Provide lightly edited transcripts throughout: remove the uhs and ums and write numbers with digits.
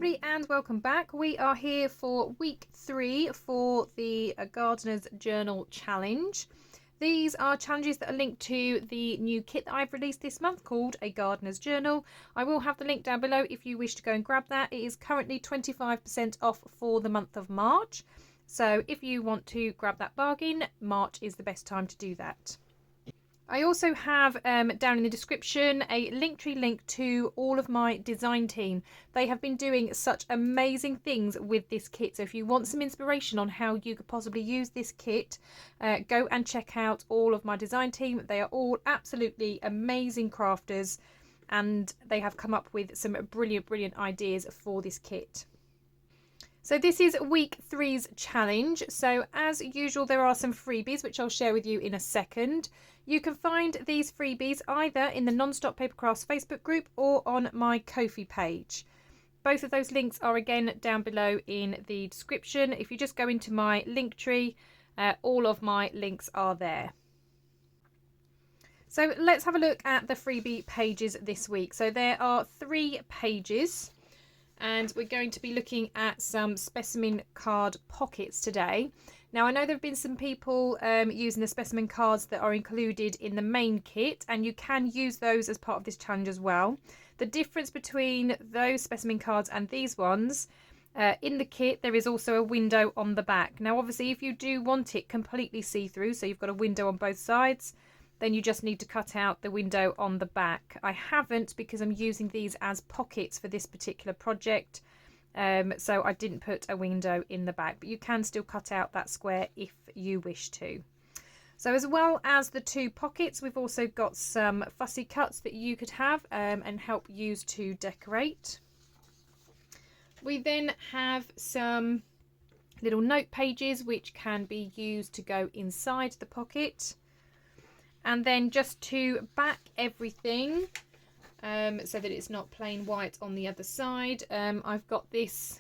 everybody and welcome back. We are here for week 3 for the Gardener's Journal Challenge. These are challenges that are linked to the new kit that I've released this month called A Gardener's Journal. I will have the link down below if you wish to go and grab that. It is currently 25% off for the month of March. So if you want to grab that bargain, March is the best time to do that. I also have down in the description a Linktree link to all of my design team. They have been doing such amazing things with this kit. So if you want some inspiration on how you could possibly use this kit, go and check out all of my design team. They are all absolutely amazing crafters and they have come up with some brilliant ideas for this kit. So this is week 3's challenge. So as usual, there are some freebies, which I'll share with you in a second. You can find these freebies either in the Non-Stop Papercrafts Facebook group or on my Ko-fi page. Both of those links are again down below in the description. If you just go into my Linktree, all of my links are there. So let's have a look at the freebie pages this week. So there are 3 pages. And we're going to be looking at some specimen card pockets today. Now I know there have been some people using the specimen cards that are included in the main kit, and you can use those as part of this challenge as well. The difference between those specimen cards and these ones, in the kit there is also a window on the back. Now obviously if you do want it completely see-through, so you've got a window on both sides, then you just need to cut out the window on the back. I haven't because I'm using these as pockets for this particular project, so I didn't put a window in the back, but you can still cut out that square if you wish to. So as well as the 2 pockets, we've also got some fussy cuts that you could have and help use to decorate. We then have some little note pages which can be used to go inside the pocket. And then just to back everything so that it's not plain white on the other side, I've got this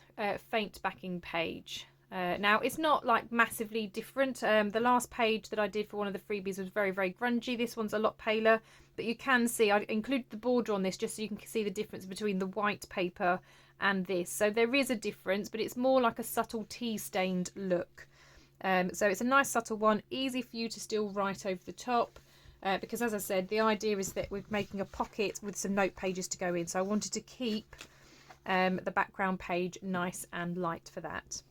faint backing page. Now it's not like massively different. The last page that I did for one of the freebies was very grungy. This one's a lot paler, but you can see I included the border on this just so you can see the difference between the white paper and this. So there is a difference, but it's more like a subtle tea stained look. So it's a nice subtle one, easy for you to still write over the top. Because as I said, the idea is that we're making a pocket with some note pages to go in. So I wanted to keep the background page nice and light for that.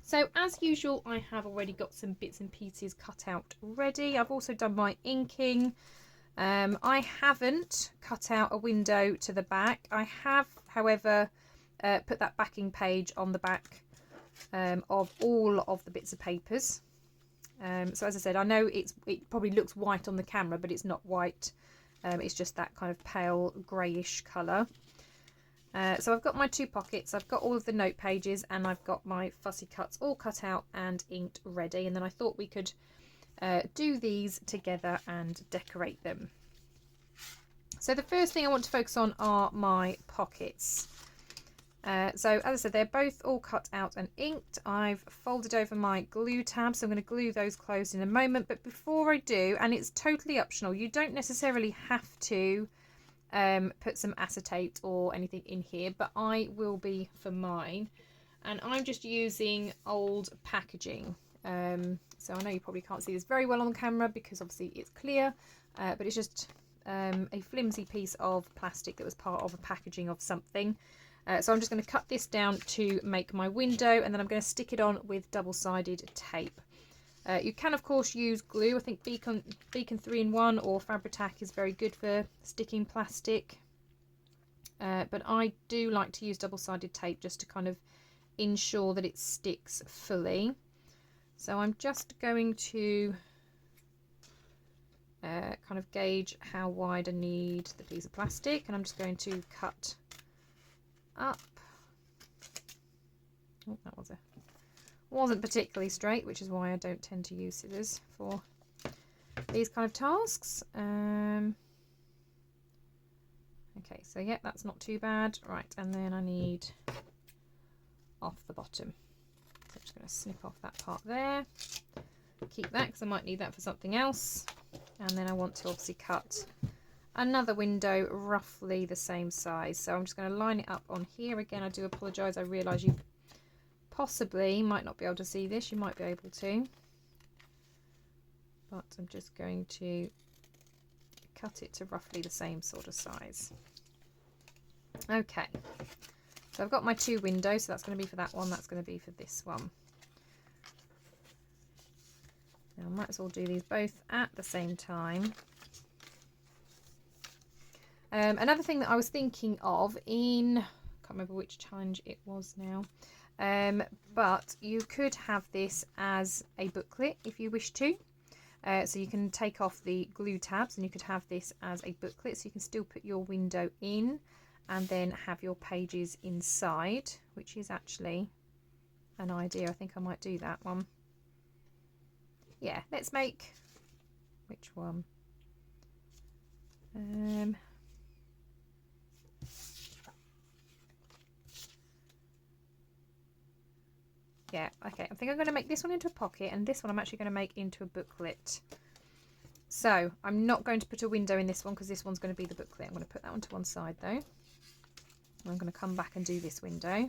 So as usual, I have already got some bits and pieces cut out ready. I've also done my inking. I haven't cut out a window to the back. I have, however, put that backing page on the back of all of the bits of papers. So as I said, I know it probably looks white on the camera, but it's not white. It's just that kind of pale greyish colour. So I've got my 2 pockets, I've got all of the note pages, and I've got my fussy cuts all cut out and inked ready. And then I thought we could do these together and decorate them. So the first thing I want to focus on are my pockets. So as I said, they're both all cut out and inked. I've folded over my glue tabs, so I'm going to glue those closed in a moment. But before I do, and it's totally optional, you don't necessarily have to put some acetate or anything in here, but I will be for mine. And I'm just using old packaging. So I know you probably can't see this very well on camera because obviously it's clear, but it's just a flimsy piece of plastic that was part of a packaging of something. So I'm just going to cut this down to make my window, and then I'm going to stick it on with double-sided tape. You can of course use glue. I think Beacon 3-in-1 or Fabri-Tac is very good for sticking plastic, but I do like to use double-sided tape just to kind of ensure that it sticks fully. So I'm just going to kind of gauge how wide I need the piece of plastic, and I'm just going to cut up. Oh, that wasn't particularly straight, which is why I don't tend to use scissors for these kind of tasks. Okay, so yeah, that's not too bad. Right, and then I need off the bottom. So I'm just going to snip off that part there. Keep that because I might need that for something else. And then I want to obviously cut another window roughly the same size. So I'm just going to line it up on here. Again, I do apologise. I realise you possibly might not be able to see this. You might be able to. But I'm just going to cut it to roughly the same sort of size. Okay. So I've got my 2 windows. So that's going to be for that one. That's going to be for this one. Now I might as well do these both at the same time. Another thing that I was thinking of I can't remember which challenge it was now, but you could have this as a booklet if you wish to. So you can take off the glue tabs and you could have this as a booklet, so you can still put your window in and then have your pages inside, which is actually an idea. I think I might do that one. Yeah, let's make, which one? Yeah, okay, I think I'm going to make this one into a pocket, and this one I'm actually going to make into a booklet. So I'm not going to put a window in this one because this one's going to be the booklet. I'm going to put that one to one side though. I'm going to come back and do this window.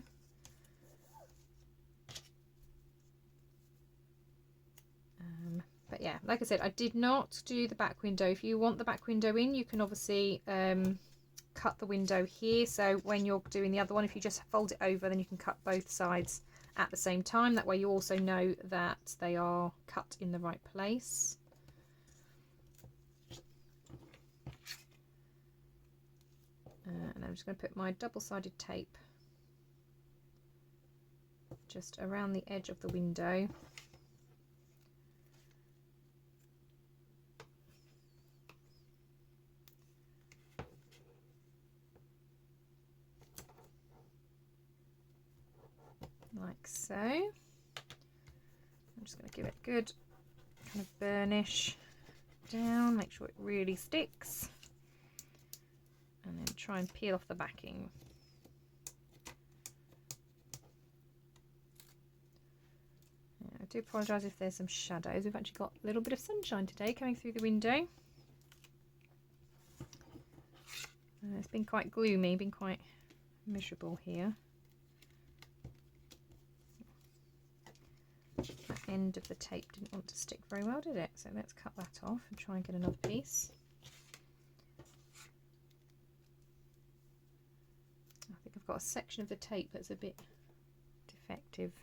But yeah, like I said, I did not do the back window. If you want the back window in, you can obviously cut the window here. So when you're doing the other one, if you just fold it over, then you can cut both sides at the same time. That way you also know that they are cut in the right place. And I'm just going to put my double-sided tape just around the edge of the window. Like so. I'm just going to give it a good kind of burnish down, make sure it really sticks, and then try and peel off the backing. Yeah, I do apologise if there's some shadows. We've actually got a little bit of sunshine today coming through the window. It's been quite gloomy, been quite miserable here. That end of the tape didn't want to stick very well, did it? So let's cut that off and try and get another piece. I think I've got a section of the tape that's a bit defective.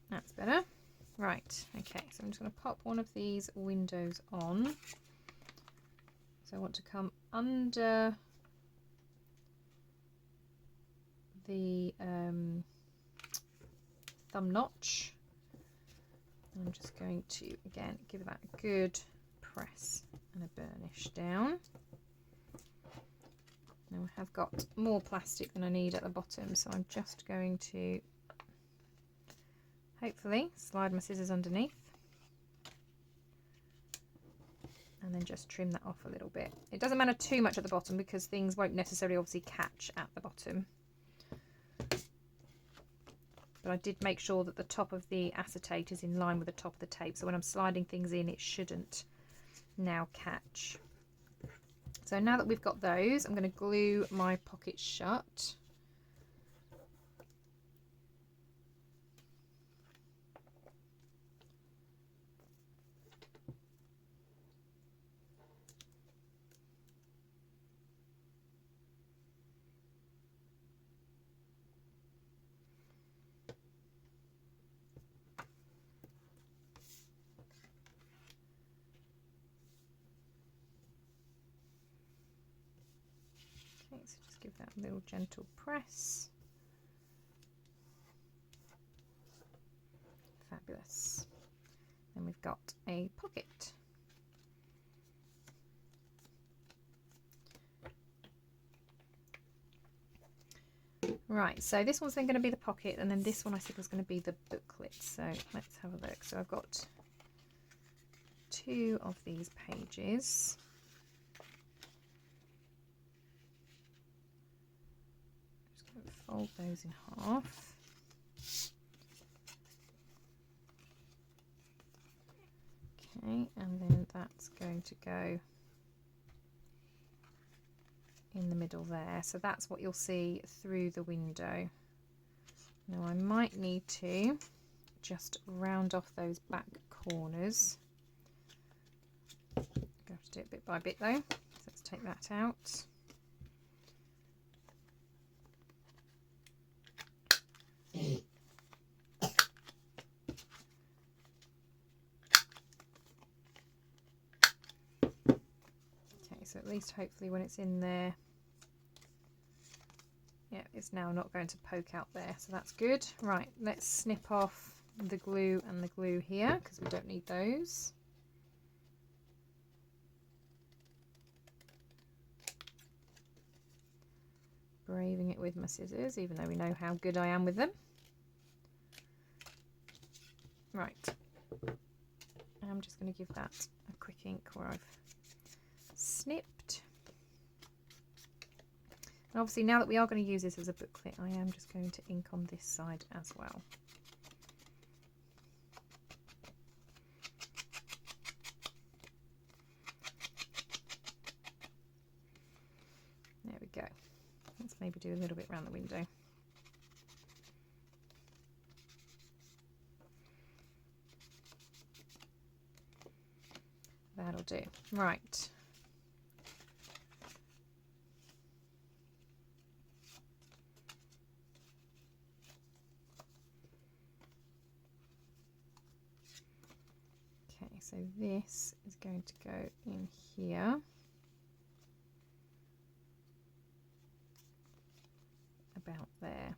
That's better. Right, okay, so I'm just going to pop one of these windows on. So I want to come under the thumb notch. I'm just going to, again, give that a good press and a burnish down. Now I have got more plastic than I need at the bottom, so I'm just going to hopefully slide my scissors underneath and then just trim that off a little bit. It doesn't matter too much at the bottom because things won't necessarily obviously catch at the bottom. But I did make sure that the top of the acetate is in line with the top of the tape, so when I'm sliding things in, it shouldn't now catch. So now that we've got those, I'm going to glue my pockets shut. Okay, so just give that a little gentle press. Fabulous. Then we've got a pocket. Right, so this one's then going to be the pocket, and then this one I said was going to be the booklet. So let's have a look. So I've got 2 of these pages. Just going to fold those in half. Okay, and then that's going to go in the middle there. So that's what you'll see through the window. Now I might need to just round off those back corners. I'm going to have to do it bit by bit though. So let's take that out. Okay, so at least hopefully when it's in there, yeah, it's now not going to poke out there, so that's good. Right, let's snip off the glue and the glue here because we don't need those. Braving it with my scissors, even though we know how good I am with them. Right, I'm just going to give that a quick ink where I've snipped. And obviously now that we are going to use this as a booklet, I am just going to ink on this side as well. There we go. Let's maybe do a little bit around the window. That'll do. Right. Okay, so this is going to go in here. About there.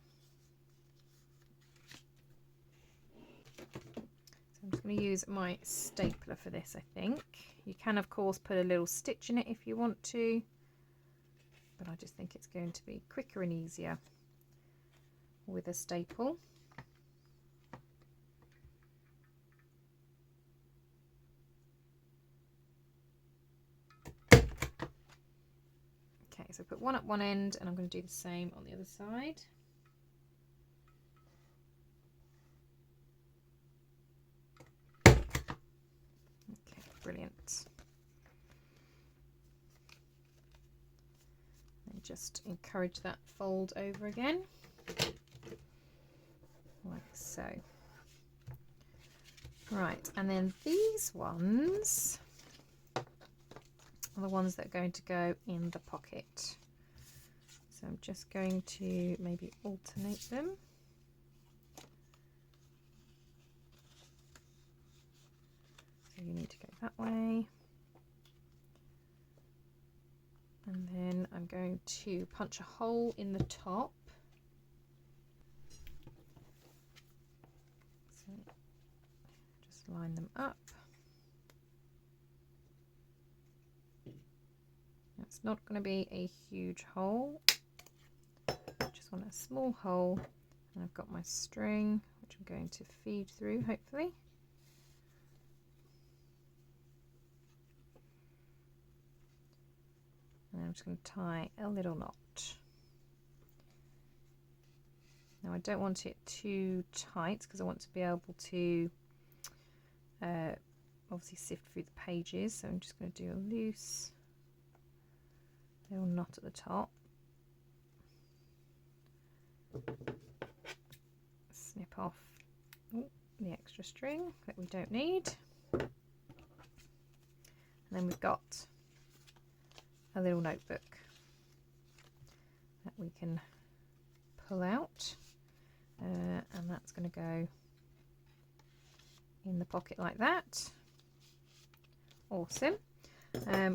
So I'm just going to use my stapler for this, I think. You can of course put a little stitch in it if you want to, but I just think it's going to be quicker and easier with a staple. Okay, so put one at one end and I'm going to do the same on the other side. Okay, brilliant. And just encourage that fold over again, like so. Right, and then these ones are the ones that are going to go in the pocket. So I'm just going to maybe alternate them. So you need to go that way. And then I'm going to punch a hole in the top. So just line them up. It's not going to be a huge hole. I just want a small hole, and I've got my string which I'm going to feed through hopefully. And I'm just going to tie a little knot. Now I don't want it too tight because I want to be able to obviously sift through the pages, so I'm just going to do a loose little knot at the top. Snip off the extra string that we don't need. And then we've got a little notebook that we can pull out, and that's going to go in the pocket like that. Awesome.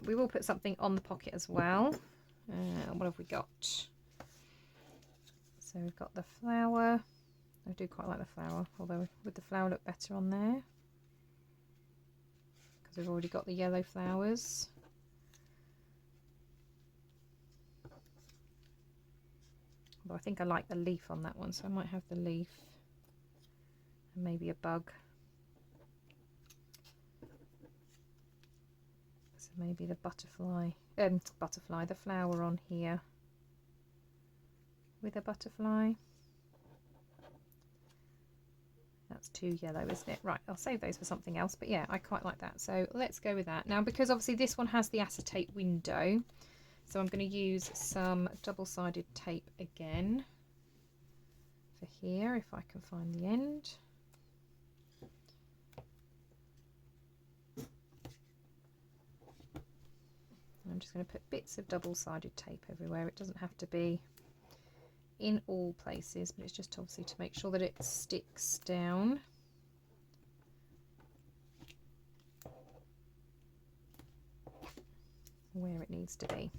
We will put something on the pocket as well. What have we got? So we've got the flower. I do quite like the flower, although would the flower look better on there? Because we've already got the yellow flowers. But I think I like the leaf on that one, so I might have the leaf and maybe a bug. So maybe the the flower on here with a butterfly. That That's too yellow, isn't it? Right, I'll save those for something else. But yeah, I quite like that. So let's go with that. Now, because obviously this one has the acetate window, so I'm going to use some double-sided tape again for here, if I can find the end. I'm just going to put bits of double-sided tape everywhere. It doesn't have to be in all places, but it's just obviously to make sure that it sticks down. Where it needs to be.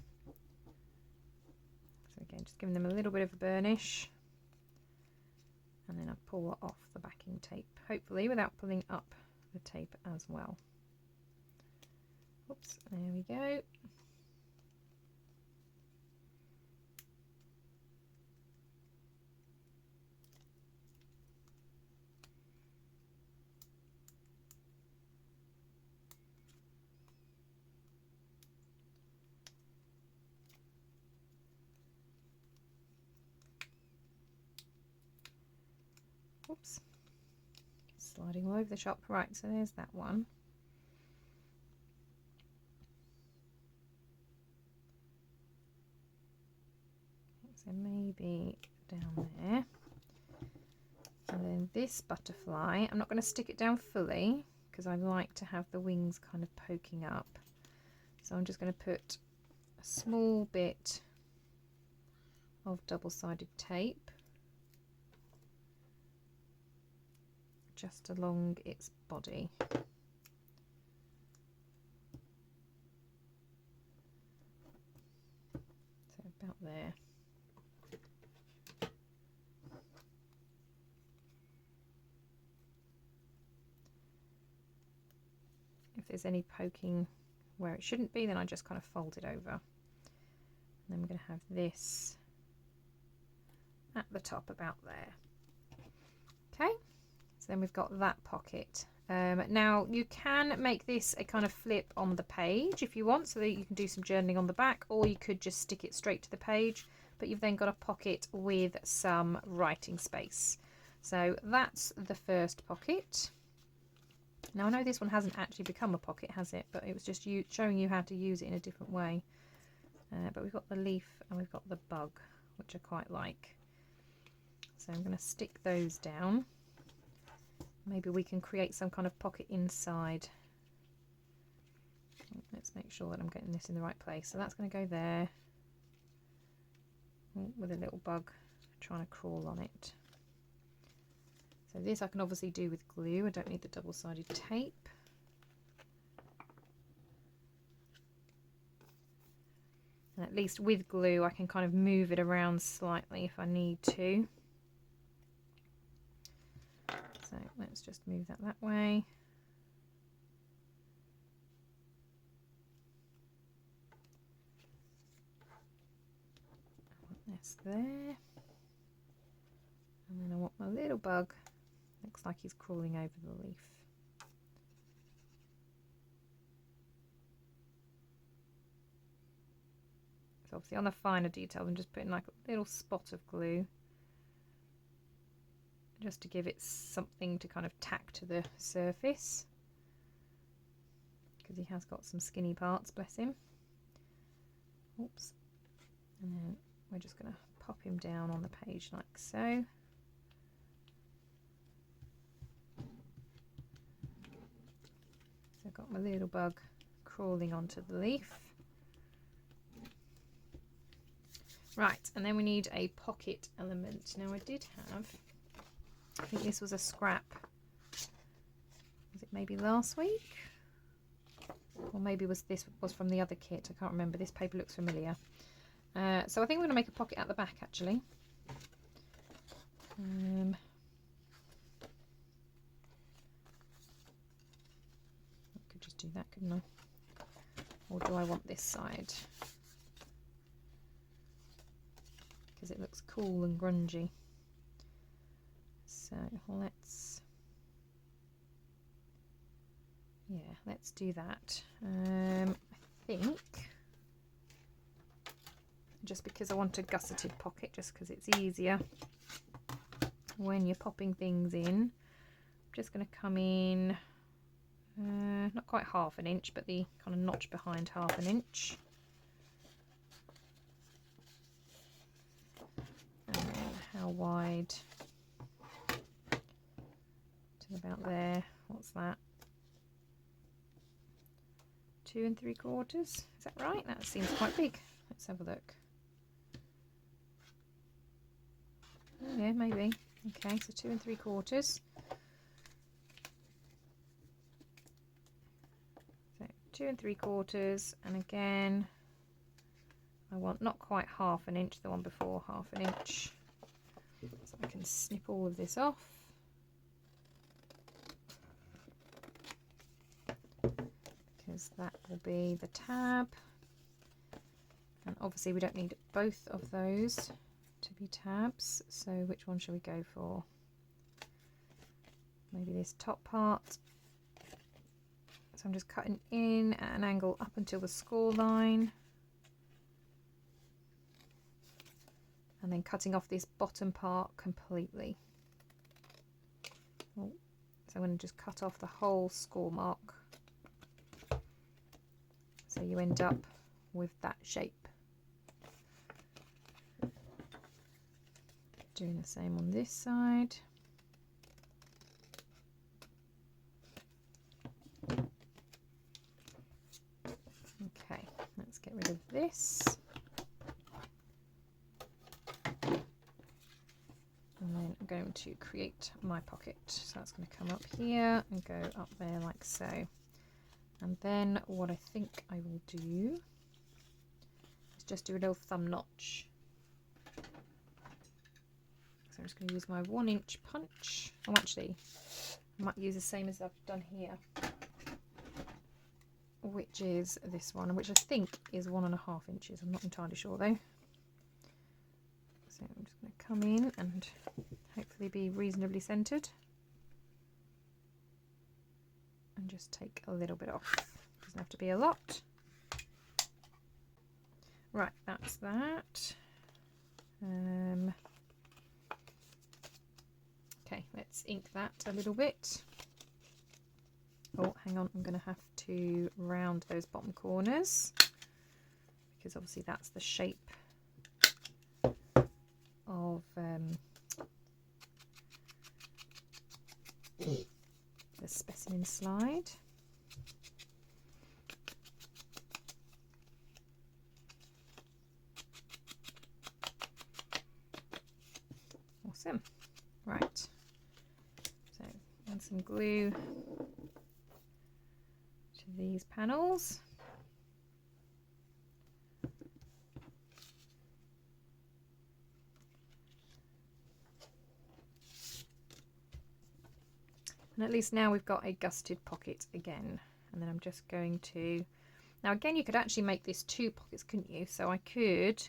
So again, just giving them a little bit of a burnish, and then I pull off the backing tape, hopefully without pulling up the tape as well. Oops, there we go. Oops, sliding all over the shop. Right, so there's that one. So maybe down there. And then this butterfly, I'm not going to stick it down fully because I like to have the wings kind of poking up. So I'm just going to put a small bit of double-sided tape just along its body. So about there. If there's any poking where it shouldn't be, then I just kind of fold it over. And then we're going to have this at the top about there. Okay. So then we've got that pocket. Now you can make this a kind of flip on the page if you want, so that you can do some journaling on the back, or you could just stick it straight to the page, but you've then got a pocket with some writing space. So that's the first pocket. Now I know this one hasn't actually become a pocket, has it? But it was just showing you how to use it in a different way. But we've got the leaf and we've got the bug, which I quite like. So I'm going to stick those down. Maybe we can create some kind of pocket inside. Let's make sure that I'm getting this in the right place. So that's going to go there. With a little bug trying to crawl on it. So this I can obviously do with glue. I don't need the double-sided tape. And at least with glue I can kind of move it around slightly if I need to. So let's just move that way. I want this there. And then I want my little bug. Looks like he's crawling over the leaf. So obviously on the finer details I'm just putting like a little spot of glue, just to give it something to kind of tack to the surface, because he has got some skinny parts, bless him. Oops. And then we're just going to pop him down on the page like so. So I've got my little bug crawling onto the leaf. Right, and then we need a pocket element. Now I did have, I think this was a scrap, was it maybe last week? Or maybe this was from the other kit, I can't remember. This paper looks familiar. So I think we're going to make a pocket at the back actually. I could just do that, couldn't I? Or do I want this side? Because it looks cool and grungy. So let's do that. I think just because I want a gusseted pocket, just because it's easier when you're popping things in just going to come in, not quite half an inch, but the kind of notch behind half an inch. And then how wide? To about there. What's that? 2 3/4. Is that right? That seems quite big. Let's have a look. Oh, yeah, maybe. Okay, so 2 3/4. So 2 3/4, and again, I want not quite half an inch, the one before half an inch. So I can snip all of this off. Because that will be the tab. And obviously we don't need both of those to be tabs. So which one shall we go for? Maybe this top part. So I'm just cutting in at an angle up until the score line. And then cutting off this bottom part completely. Oh, so I'm going to just cut off the whole score mark. So you end up with that shape. Doing the same on this side. Okay, let's get rid of this. And then I'm going to create my pocket. So that's going to come up here and go up there like so. And then what I think I will do is just do a little thumb notch. So I'm just going to use my 1-inch punch. Oh, actually, I might use the same as I've done here, which is this one, which I think is 1.5 inches. I'm not entirely sure though. So I'm just going to come in and hopefully be reasonably centered. And just take a little bit off. Doesn't have to be a lot. Right, that's that. Okay, let's ink that a little bit. Oh, hang on, I'm going to have to round those bottom corners because obviously that's the shape of the specimen slide. Awesome. Right. So add some glue to these panels. And at least now we've got a gusseted pocket again. And then I'm just going to, now again you could actually make this 2 pockets, couldn't you? So I could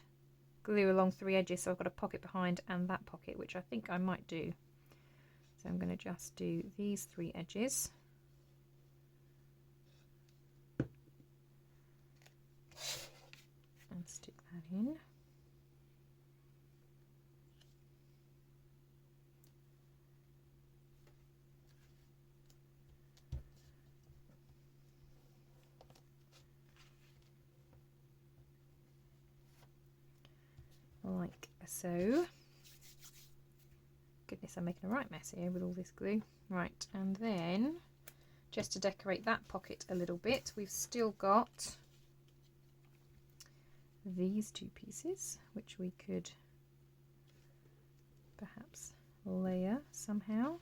glue along 3 edges so I've got a pocket behind and that pocket, which I think I might do. So I'm going to just do these 3 edges. And stick that in. Like so. Goodness, I'm making a right mess here with all this glue. Right, and then just to decorate that pocket a little bit, we've still got these 2 pieces, which we could perhaps layer somehow.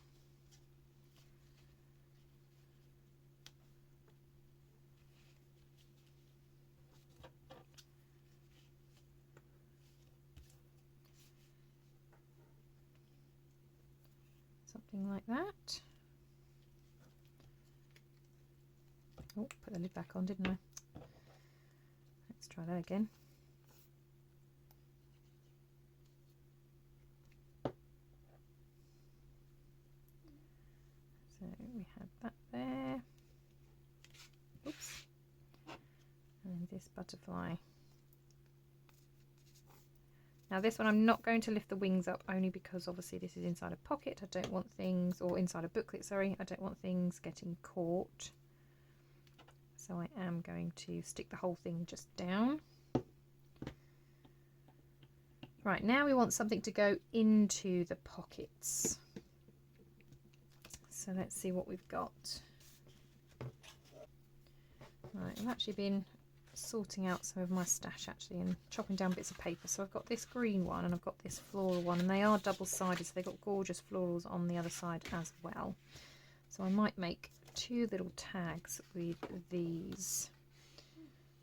Something like that. Oh, put the lid back on, didn't I? Let's try that again. So we had that there. Oops. And this butterfly Now this one I'm not going to lift the wings up, only because obviously this is inside a pocket. I don't want things, or inside a booklet, sorry, I don't want things getting caught. So I am going to stick the whole thing just down. Right, now we want something to go into the pockets. So let's see what we've got. Right, I've actually been sorting out some of my stash actually and chopping down bits of paper. So I've got this green one and I've got this floral one, and they are double-sided, so they've got gorgeous florals on the other side as well. So I might make 2 little tags with these.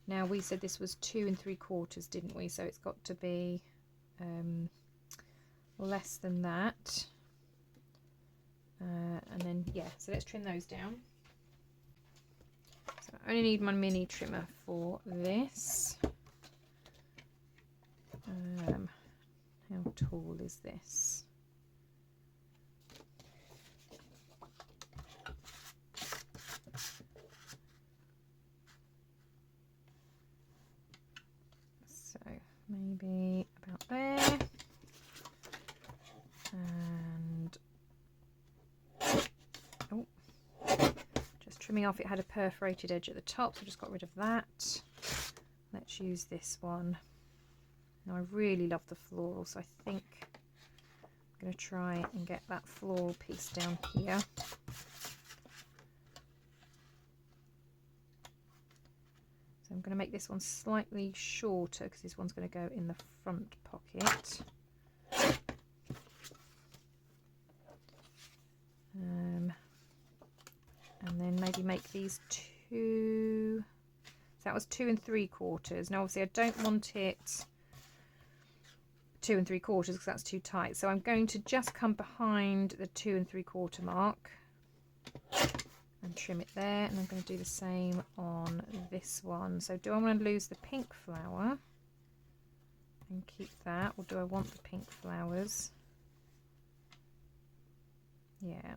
Now we said this was 2 3/4, didn't we? So it's got to be less than that. And then, yeah, so let's trim those down. So I only need my mini trimmer for this. How tall is this? So maybe about there. And oh, just trimming off, it had a perforated edge at the top, so I just got rid of that. Let's use this one. Now I really love the floral, so I think I'm going to try and get that floral piece down here. So I'm going to make this one slightly shorter because this one's going to go in the front pocket. And then maybe make these 2. So that was 2 3/4. Now obviously I don't want it 2 3/4 because that's too tight. So I'm going to just come behind the 2 3/4 mark and trim it there. And I'm going to do the same on this one. So do I want to lose the pink flower and keep that, or do I want the pink flowers? Yeah,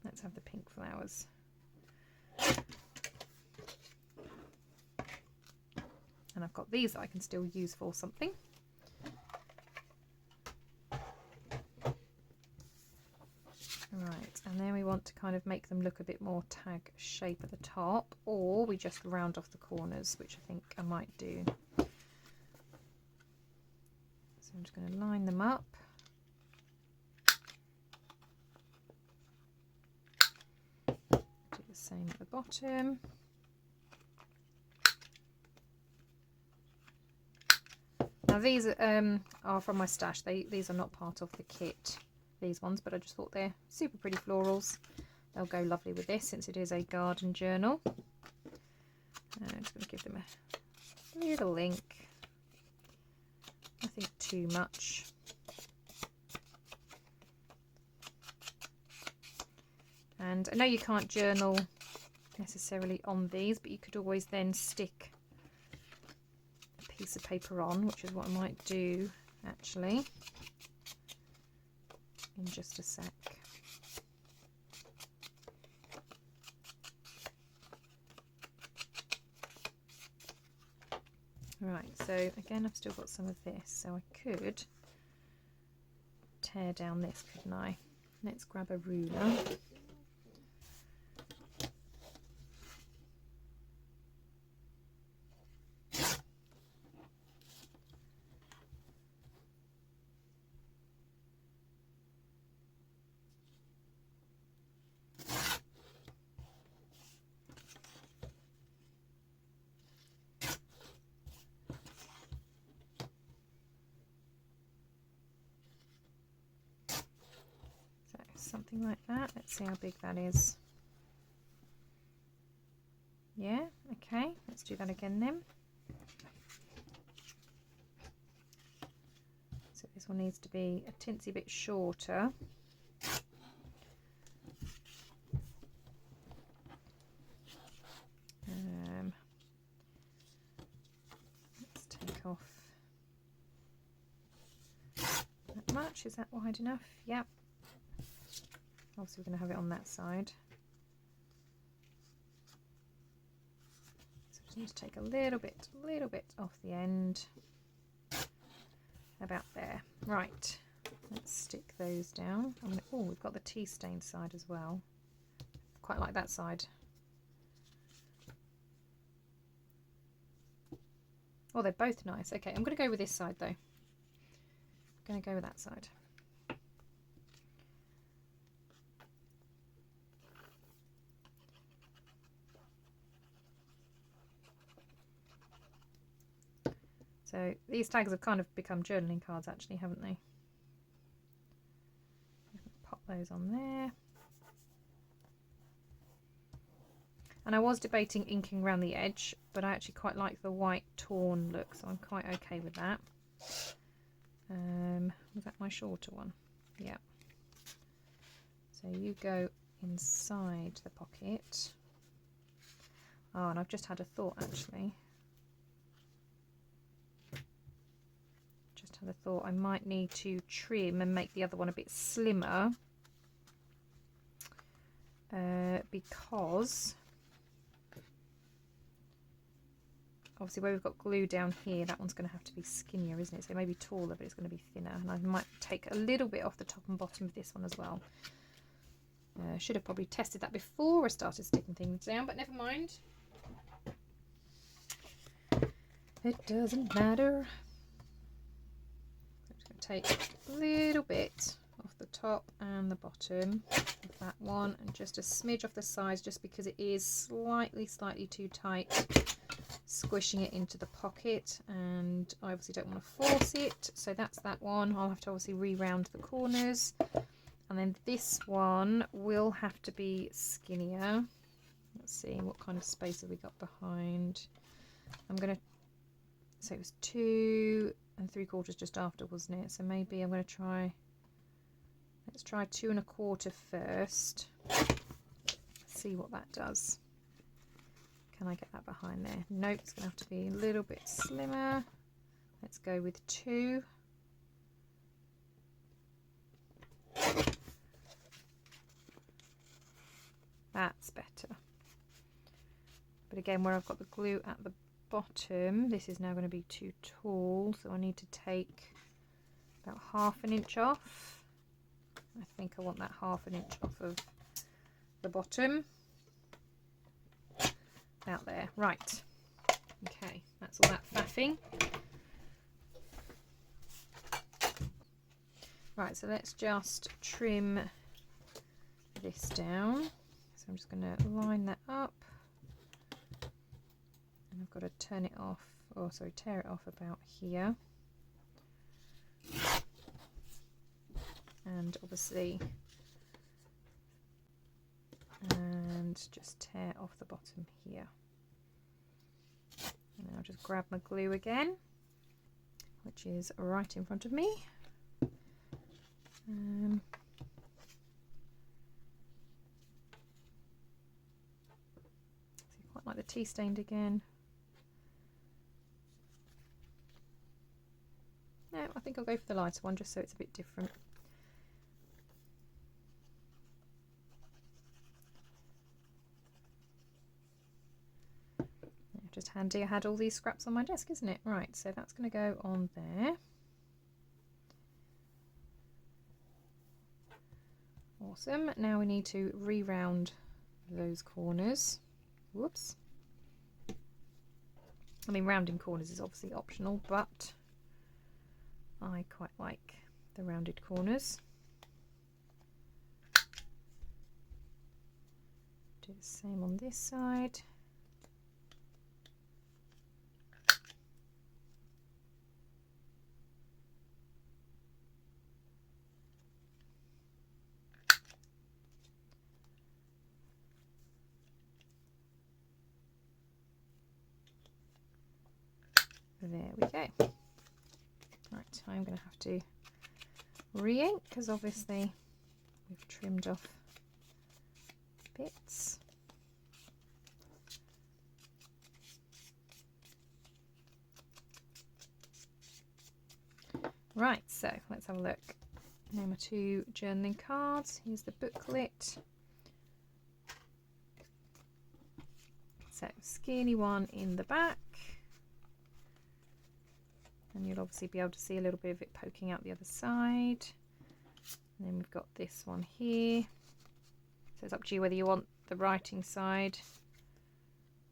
let's have the pink flowers. And I've got these that I can still use for something. Right, and then we want to kind of make them look a bit more tag shape at the top, or we just round off the corners, which I think I might do. So I'm just going to line them up. Do the same at the bottom. Now these are from my stash. These are not part of the kit, these ones, but I just thought they're super pretty florals. They'll go lovely with this since it is a garden journal. I'm just going to give them a little ink. Nothing too much. And I know you can't journal necessarily on these, but you could always then stick a piece of paper on, which is what I might do actually in just a sec. Right, so again I've still got some of this, so I could tear down this, couldn't I? Let's grab a ruler. Something like that. Let's see how big that is. Yeah, okay, let's do that again then. So this one needs to be a tinsy bit shorter. Let's take off that much. Is that wide enough? Yep. Obviously we're going to have it on that side. So just need to take a little bit off the end. about there. Right, let's stick those down. Oh, we've got the tea stain side as well. Quite like that side. Oh, they're both nice. Okay, I'm going to go with this side though. I'm going to go with that side. So these tags have kind of become journaling cards actually, haven't they? Pop those on there. And I was debating inking around the edge, but I actually quite like the white torn look, so I'm quite okay with that. Was that my shorter one? Yeah. So you go inside the pocket. Oh, and I've just had a thought actually. I thought I might need to trim and make the other one a bit slimmer because obviously where we've got glue down here, that one's going to have to be skinnier, isn't it? So maybe taller, but it's going to be thinner, and I might take a little bit off the top and bottom of this one as well. Should have probably tested that before I started sticking things down, but never mind. It doesn't matter. Take a little bit off the top and the bottom of that one, and just a smidge off the sides, just because it is slightly too tight, squishing it into the pocket, and I obviously don't want to force it. So that's that one. I'll have to obviously re-round the corners, and then this one will have to be skinnier. Let's see, what kind of space have we got behind? I'm gonna, so it was 2 3/4 just after, wasn't it? So maybe I'm going to try, let's try 2 1/4 first. See what that does. Can I get that behind there? Nope, it's going to have to be a little bit slimmer. Let's go with 2. That's better. But again, where I've got the glue at the bottom, this is now going to be too tall, so I need to take about 1/2 inch off. I think I want that 1/2 inch off of the bottom. Out there. Right. Okay, that's all that faffing. Right, so let's just trim this down. So I'm just going to line that up. And I've got to turn it off, or sorry, tear it off about here. And obviously, and just tear off the bottom here. And then I'll just grab my glue again, which is right in front of me. So quite like the tea stained again. No, I think I'll go for the lighter one just so it's a bit different. Just handy, I had all these scraps on my desk, isn't it? Right, so that's going to go on there. Awesome. Now we need to re-round those corners. Whoops. I mean, rounding corners is obviously optional, but I quite like the rounded corners. Do the same on this side. There we go. Right, I'm going to have to re-ink because obviously we've trimmed off bits. Right, so let's have a look. Now my 2 journaling cards. Here's the booklet. So skinny one in the back. and you'll obviously be able to see a little bit of it poking out the other side. And then we've got this one here. So it's up to you whether you want the writing side,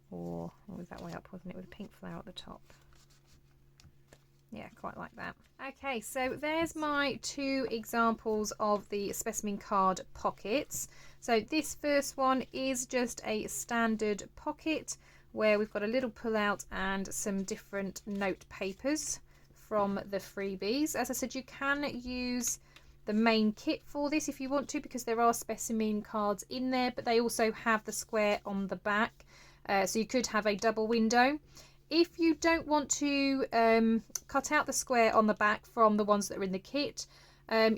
or it was that way up, wasn't it, with a pink flower at the top. Yeah, quite like that. Okay, so there's my 2 examples of the specimen card pockets. So this first one is just a standard pocket where we've got a little pull out and some different note papers from the freebies. As I said, you can use the main kit for this if you want to, because there are specimen cards in there, but they also have the square on the back, so you could have a double window. If you don't want to cut out the square on the back from the ones that are in the kit,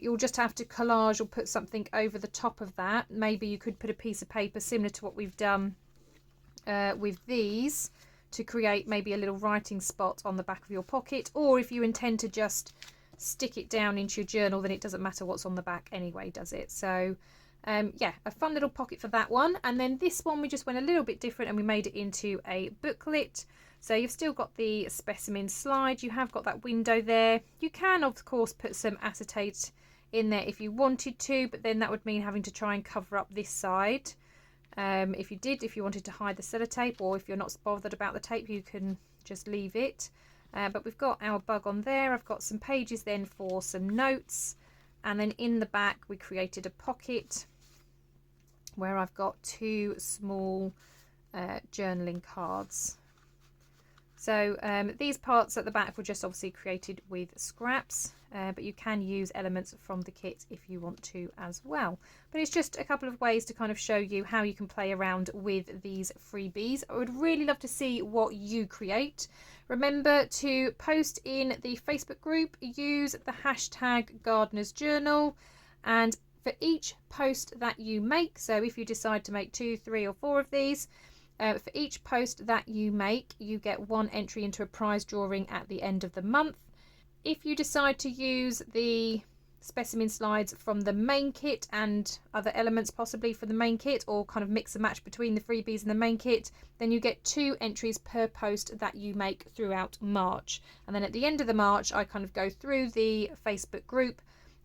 you'll just have to collage or put something over the top of that. Maybe you could put a piece of paper similar to what we've done with these to create maybe a little writing spot on the back of your pocket, or if you intend to just stick it down into your journal, then it doesn't matter what's on the back anyway, does it? So yeah, a fun little pocket for that one. And then this one we just went a little bit different and we made it into a booklet. So you've still got the specimen slide, you have got that window there. You can of course put some acetate in there if you wanted to, but then that would mean having to try and cover up this side. If you wanted to hide the sellotape, or if you're not bothered about the tape, you can just leave it. But we've got our bug on there. I've got some pages then for some notes, and then in the back we created a pocket where I've got 2 small journaling cards. So these parts at the back were just obviously created with scraps, but you can use elements from the kit if you want to as well. But it's just a couple of ways to kind of show you how you can play around with these freebies. I would really love to see what you create. Remember to post in the Facebook group, use the hashtag Gardener's Journal, and for each post that you make, so if you decide to make 2, 3 or 4 of these, for each post that you make, you get 1 entry into a prize drawing at the end of the month. If you decide to use the specimen slides from the main kit and other elements possibly for the main kit, or kind of mix and match between the freebies and the main kit, then you get 2 entries per post that you make throughout March. And then at the end of the March, I kind of go through the Facebook group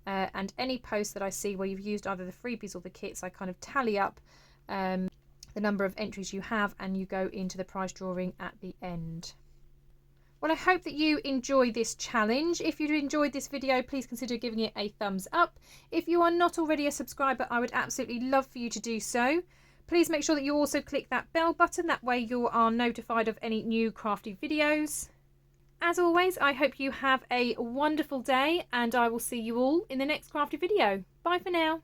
and any post that I see where you've used either the freebies or the kits, I kind of tally up the number of entries you have, and you go into the prize drawing at the end. Well, I hope that you enjoy this challenge. If you enjoyed this video, please consider giving it a thumbs up. If you are not already a subscriber, I would absolutely love for you to do so. Please make sure that you also click that bell button, that way you are notified of any new crafty videos. As always, I hope you have a wonderful day, and I will see you all in the next crafty video. Bye for now.